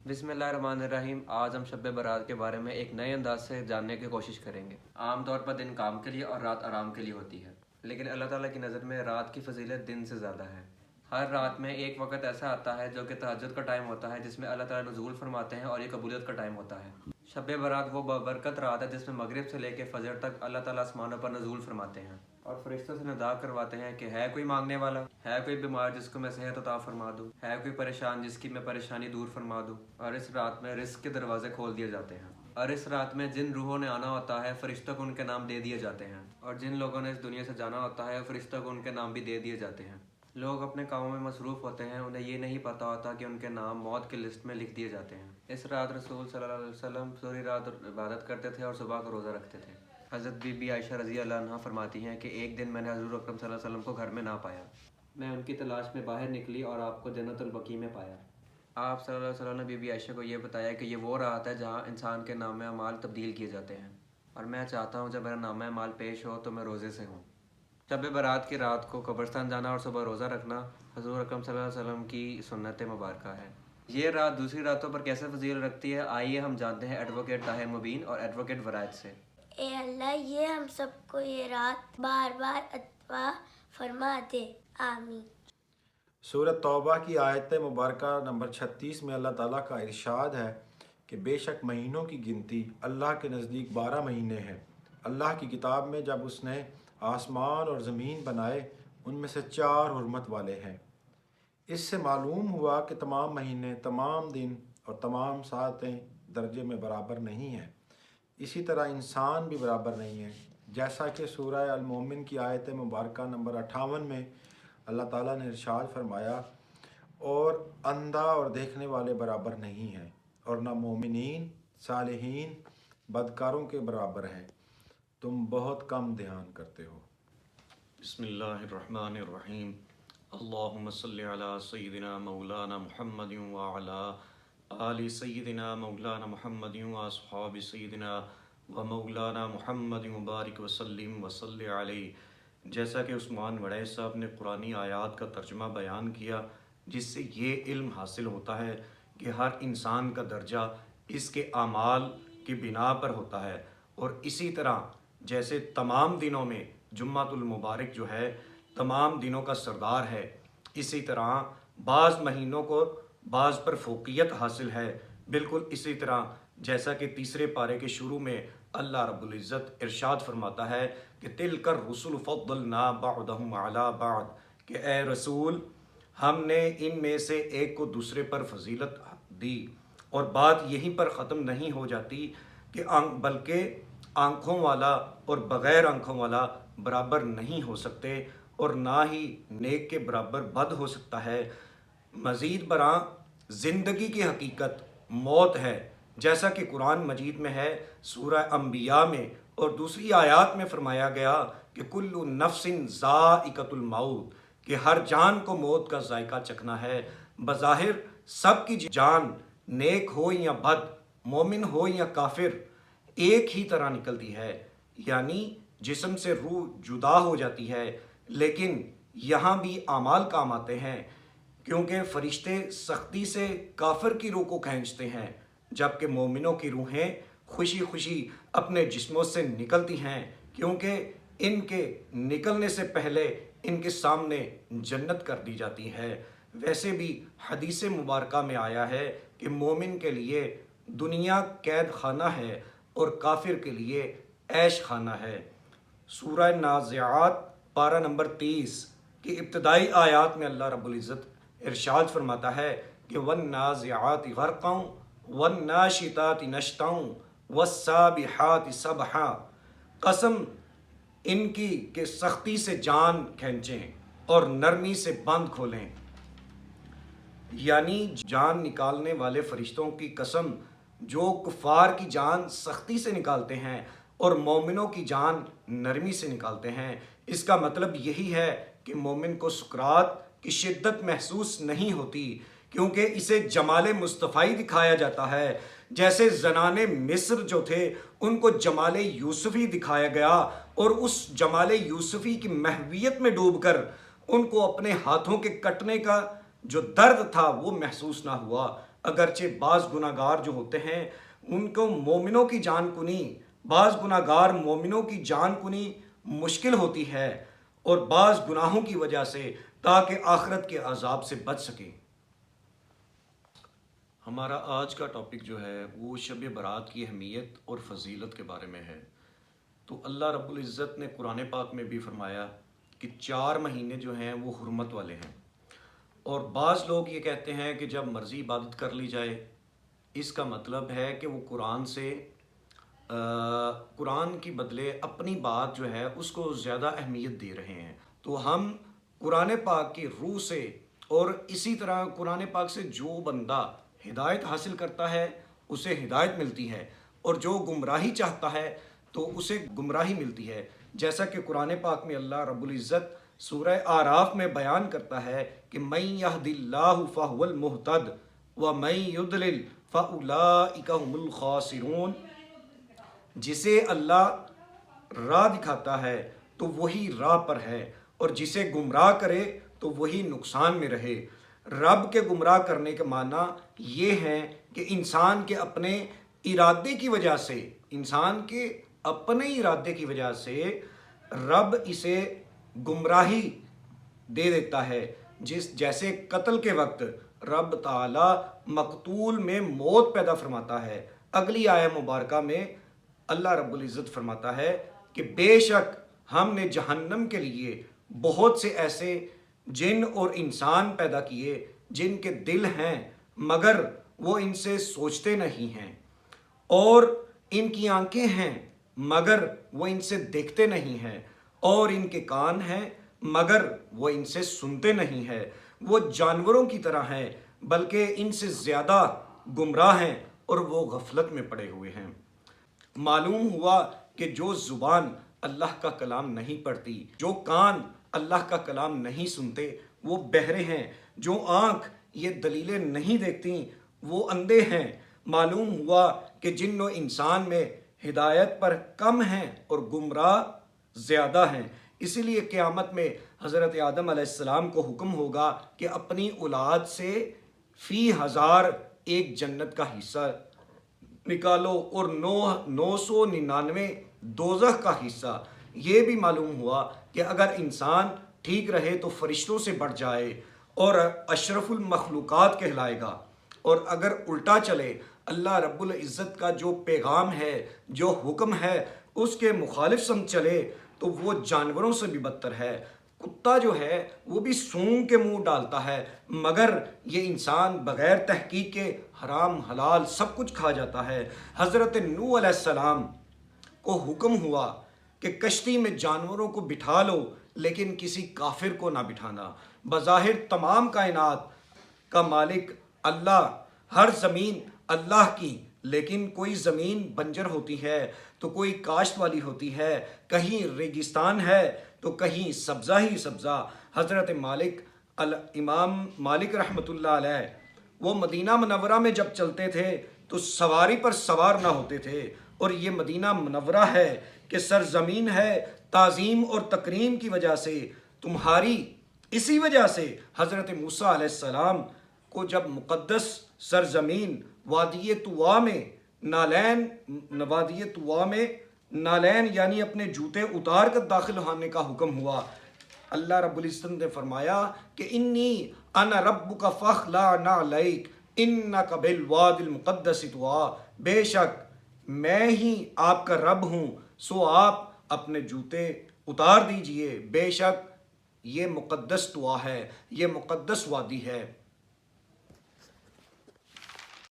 बिस्मिल्लाहिर्रहमानिर्रहीम। आज हम शब बारात के बारे में एक नए अंदाज से जानने की कोशिश करेंगे। आम तौर पर दिन काम के लिए और रात आराम के लिए होती है, लेकिन अल्लाह ताला की नज़र में रात की फजीलत दिन से ज़्यादा है। हर रात में एक वक्त ऐसा आता है जो कि तहज्जुद का टाइम होता है, जिसमें अल्लाह ताला नुज़ूल फरमाते हैं, और ये कबूलियत का टाइम होता है। शब बारात वो बरकत रात है जिसमें मगरिब से लेकर फजर तक अल्लाह ताला आसमानों पर नुज़ूल फरमाते हैं और फरिश्तों से निदा करवाते हैं कि है कोई मांगने वाला, है कोई बीमार जिसको मैं सेहत अता फरमा दूँ, है कोई परेशान जिसकी मैं परेशानी दूर फरमा दूँ। और इस रात में रिस्क के दरवाजे खोल दिए जाते हैं, और इस रात में जिन रूहों ने आना होता है फरिश्तों को उनके नाम दे दिए जाते हैं, और जिन लोगों ने इस दुनिया से जाना होता है फरिश्तों को उनके नाम भी दे दिए जाते हैं। लोग अपने कामों में मसरूफ़ होते हैं, उन्हें ये नहीं पता होता कि उनके नाम मौत की लिस्ट में लिख दिए जाते हैं। इस रात रसूल सल्लल्लाहु अलैहि वसल्लम पूरी रात इबादत करते थे और सुबह को रोज़ा रखते थे। हज़रत बीबी आयशा रज़ी अल्लाह अन्हा फरमाती हैं कि एक दिन मैंने हज़रत अकरम सल्लल्लाहु अलैहि वसल्लम को घर में ना पाया। मैं उनकी तलाश में बाहर निकली और आपको जन्नतुल बकी में पाया। आप सल्लल्लाहु अलैहि वसल्लम ने बीबी आयशा को ये बताया कि ये वो रात है जहाँ इंसान के नाम अमाल तब्दील किए जाते हैं, और मैं चाहता हूँ जब मेरा नाम अमाल पेश हो तो मैं रोज़े से हूँ। शब बारात की रात को कब्रिस्तान जाना और सुबह रोज़ा रखना हज़रत अकरम सल्लल्लाहु अलैहि वसल्लम की सुन्नत मुबारक है। ये रात दूसरी रातों पर कैसे फजील रखती है, आइए हम जानते हैं एडवोकेट ताहिर मुबीन और एडवोकेट वरायत से। ए अल्लाह, ये हम सबको ये रात बार बार अता फरमा दे, आमीन। सूरत तौबा की आयत मुबारका नंबर 36 में अल्लाह ताला का इरशाद है कि बेशक महीनों की गिनती अल्लाह के नज़दीक 12 महीने हैं। अल्लाह की किताब में जब उसने आसमान और ज़मीन बनाए उनमें से 4 हुर्मत वाले हैं। इससे मालूम हुआ कि तमाम महीने, तमाम दिन और तमाम सातें दर्जे में बराबर नहीं हैं। इसी तरह इंसान भी बराबर नहीं है, जैसा कि सूरह अल-मोमिन की आयत मुबारका नंबर 58 में अल्लाह ताला ने इरशाद फरमाया, और अंधा और देखने वाले बराबर नहीं हैं, और न मोमिनीन, सालिहीन, बदकारों के बराबर हैं। तुम बहुत कम ध्यान करते हो। बिस्मिल्लाहिर्रहमानिर्रहीम। अल्लाहुम्मा सल्लि अला सय्यिदिना मौलाना मुहम्मदिन व अला आलि सय्यिदिना मौलाना मुहम्मदिन व अस्हाबि सय्यिदिना व मौलाना मुहम्मदिन मुबारिक वसल्लिम वसल्लि अलैहि। जैसा कि उस्मान वड़ैच साहब ने कुरानी आयात का तर्जुमा बयान किया, जिससे ये इल्म हासिल होता है कि हर इंसान का दर्जा इसके आमाल की बिना पर होता है। और इसी तरह जैसे तमाम दिनों में जुम्मातुल मुबारक जो है तमाम दिनों का सरदार है, इसी तरह बाज़ महीनों को बाज़ पर फोकियत हासिल है। बिल्कुल इसी तरह जैसा कि तीसरे पारे के शुरू में अल्लाह रब्बुल इज़्ज़त इरशाद फरमाता है कि तिलकर रसूल फ़द्दलना बअदहुम अला बअद, कि ए रसूल हमने इनमें से एक को दूसरे पर फजीलत दी। और बात यहीं पर ख़त्म नहीं हो जाती कि बल्कि आँखों वाला और बग़ैर आँखों वाला बराबर नहीं हो सकते, और ना ही नेक के बराबर बद हो सकता है। मज़ीद बरां ज़िंदगी की हकीकत मौत है, जैसा कि कुरान मजीद में है सूरह अंबिया में, और दूसरी आयत में फरमाया गया कि कुल्लु नफ्सिन ज़ाइक़तुल मौत, कि हर जान को मौत का जायका चखना है। बज़ाहिर सब की जान नेक हो या बद, मोमिन हो या काफिर, एक ही तरह निकलती है, यानी जिस्म से रूह जुदा हो जाती है। लेकिन यहाँ भी आमाल काम आते हैं, क्योंकि फरिश्ते सख्ती से काफिर की रूह को खींचते हैं, जबकि मोमिनों की रूहें खुशी खुशी अपने जिस्मों से निकलती हैं, क्योंकि इनके निकलने से पहले इनके सामने जन्नत कर दी जाती है। वैसे भी हदीस मुबारका में आया है कि मोमिन के लिए दुनिया कैद खाना है और काफिर के लिए ऐश खाना है। सूरह नाज़िआत पारा नंबर 30 की इब्तदाई आयात में अल्लाह रब्बुल इज़्ज़त इरशाद फरमाता है कि वन नाज़िआति ग़रक़न वन नाशिताति नश्तन वस्साबिहाति सबहा, कसम इनकी के सख्ती से जान खींचें और नरमी से बंद खोलें, यानी जान निकालने वाले फरिश्तों की कसम जो कुफार की जान सख्ती से निकालते हैं और मोमिनों की जान नरमी से निकालते हैं। इसका मतलब यही है कि मोमिन को सुकरात की शिद्दत महसूस नहीं होती, क्योंकि इसे जमाले मुस्तफ़ाई दिखाया जाता है। जैसे ज़नाने मिस्र जो थे उनको जमाले यूसुफ़ी दिखाया गया, और उस जमाले यूसुफ़ी की महवियत में डूबकर उनको अपने हाथों के कटने का जो दर्द था वो महसूस ना हुआ, اگرچہ بعض گناہگار جو ہوتے ہیں ان کو مومنوں کی جان کنی، بعض گناہگار مومنوں کی جان کنی مشکل ہوتی ہے، اور بعض گناہوں کی وجہ سے تاکہ آخرت کے عذاب سے بچ سکیں۔ ہمارا آج کا ٹاپک جو ہے وہ شب برات کی اہمیت اور فضیلت کے بارے میں ہے۔ تو اللہ رب العزت نے قرآن پاک میں بھی فرمایا کہ 4 مہینے جو ہیں وہ حرمت والے ہیں، اور بعض لوگ یہ کہتے ہیں کہ جب مرضی عبادت کر لی جائے، اس کا مطلب ہے کہ وہ قرآن کی بدلے اپنی بات جو ہے اس کو زیادہ اہمیت دے رہے ہیں۔ تو ہم قرآن پاک کی روح سے اور اسی طرح قرآن پاک سے جو بندہ ہدایت حاصل کرتا ہے اسے ہدایت ملتی ہے، اور جو گمراہی چاہتا ہے تو اسے گمراہی ملتی ہے، جیسا کہ قرآن پاک میں اللہ رب العزت سورہ اعراف میں بیان کرتا ہے کہ مَن یہد اللہ فہو المہتد ومن یضلل فاولئک ھم الخاسرون، جسے اللہ راہ دکھاتا ہے تو وہی راہ پر ہے، اور جسے گمراہ کرے تو وہی نقصان میں رہے۔ رب کے گمراہ کرنے کا معنی یہ ہے کہ انسان کے اپنے ارادے کی وجہ سے رب اسے گمراہی دے دیتا ہے، جیسے قتل کے وقت رب تعالی مقتول میں موت پیدا فرماتا ہے۔ اگلی آیہ مبارکہ میں اللہ رب العزت فرماتا ہے کہ بے شک ہم نے جہنم کے لیے بہت سے ایسے جن اور انسان پیدا کیے جن کے دل ہیں مگر وہ ان سے سوچتے نہیں ہیں، اور ان کی آنکھیں ہیں مگر وہ ان سے دیکھتے نہیں ہیں، اور ان کے کان ہیں مگر وہ ان سے سنتے نہیں ہیں۔ وہ جانوروں کی طرح ہیں بلکہ ان سے زیادہ گمراہ ہیں، اور وہ غفلت میں پڑے ہوئے ہیں۔ معلوم ہوا کہ جو زبان اللہ کا کلام نہیں پڑھتی، جو کان اللہ کا کلام نہیں سنتے، وہ بہرے ہیں، جو آنکھ یہ دلیلیں نہیں دیکھتی وہ اندھے ہیں۔ معلوم ہوا کہ جن و انسان میں ہدایت پر کم ہیں اور گمراہ زیادہ ہیں۔ اسی لیے قیامت میں حضرت آدم علیہ السلام کو حکم ہوگا کہ اپنی اولاد سے فی 1000 ایک جنت کا حصہ نکالو اور 999 دوزخ کا حصہ۔ یہ بھی معلوم ہوا کہ اگر انسان ٹھیک رہے تو فرشتوں سے بڑھ جائے اور اشرف المخلوقات کہلائے گا، اور اگر الٹا چلے اللہ رب العزت کا جو پیغام ہے، جو حکم ہے، اس کے مخالف سمت چلے تو وہ جانوروں سے بھی بدتر ہے۔ کتا جو ہے وہ بھی سونگ کے منہ ڈالتا ہے، مگر یہ انسان بغیر تحقیق کے حرام حلال سب کچھ کھا جاتا ہے۔ حضرت نوح علیہ السلام کو حکم ہوا کہ کشتی میں جانوروں کو بٹھا لو لیکن کسی کافر کو نہ بٹھانا۔ بظاہر تمام کائنات کا مالک اللہ، ہر زمین اللہ کی، لیکن کوئی زمین بنجر ہوتی ہے تو کوئی کاشت والی ہوتی ہے، کہیں ریگستان ہے تو کہیں سبزہ ہی سبزہ۔ حضرت امام مالک رحمۃ اللہ علیہ وہ مدینہ منورہ میں جب چلتے تھے تو سواری پر سوار نہ ہوتے تھے، اور یہ مدینہ منورہ ہے کہ سرزمین ہے تعظیم اور تکریم کی وجہ سے تمہاری۔ اسی وجہ سے حضرت موسیٰ علیہ السلام کو جب مقدس سرزمین وادی طوا میں نالین یعنی اپنے جوتے اتار کر داخل ہونے کا حکم ہوا، اللہ رب العزت نے فرمایا کہ انی انا ربک فاخلع نعلیک انک بالوادی المقدس طوا، بے شک میں ہی آپ کا رب ہوں، سو آپ اپنے جوتے اتار دیجئے، بے شک یہ مقدس طوا ہے، یہ مقدس وادی ہے۔